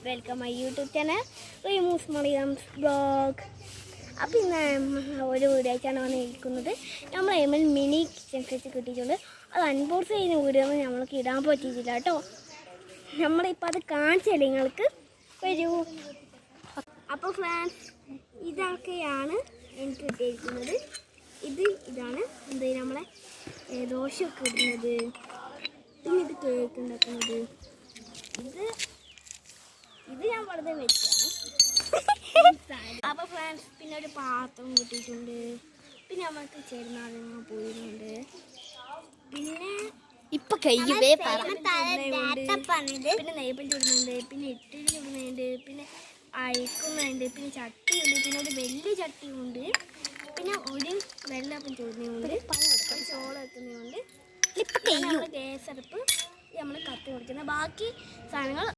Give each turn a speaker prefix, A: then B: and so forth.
A: Welcome my YouTube channel Reemus Mariyam's blog. അപ്പോൾ ഇന്ന് ഒരു വീഡിയോ ആയിട്ടാണ് വന്നിരിക്കുന്നത്. നമ്മൾ എമ്മിൽ മിനി കിച്ചൺ സെറ്റ് കിട്ടിയിട്ടുണ്ട്. അത് അൺബോക്സ് ചെയ്യുന്ന വീഡിയോ ഒന്നും നമ്മൾക്ക് ഇടാൻ പറ്റിയിട്ടില്ല കേട്ടോ. നമ്മളിപ്പോൾ അത് കാണിച്ചല്ലേ നിങ്ങൾക്ക് വരൂ. അപ്പോൾ ഫ്രണ്ട്സ്, ഇതൊക്കെയാണ് എനിക്ക് കിട്ടിയിരിക്കുന്നത്. ഇതാണ് നമ്മളെ ദോശയൊക്കെ ഇടുന്നത്. പിന്നെ ഇത് കേക്ക് ഉണ്ടാക്കുന്നത്. ഇത് ഞാൻ വെറുതെ വെച്ചാണ്. അപ്പോൾ ഫ്രണ്ട്സ്, പിന്നെ ഒരു പാത്രം കിട്ടിയിട്ടുണ്ട്. പിന്നെ നമുക്ക് ചെറുനാരങ്ങ പോയിട്ടുണ്ട്. പിന്നെ
B: ഇപ്പൊ കയ്യേ
A: പിന്നെ നെയ്പം ചുടുന്നുണ്ട്. പിന്നെ ഇഡ്ഡലി ചുടുന്നുണ്ട്. പിന്നെ അഴിക്കുന്നുണ്ട്. പിന്നെ ചട്ടിയുണ്ട്. പിന്നെ ഒരു വലിയ ചട്ടിയുണ്ട്. പിന്നെ ഒരു വെള്ളപ്പം ചുടുന്നുണ്ട്. ഒരു ചോളം വെക്കുന്നുണ്ട്. ഗ്യാസ് അടുപ്പ് നമ്മൾ കത്തി കൊടുക്കുന്നത്. ബാക്കി സാധനങ്ങൾ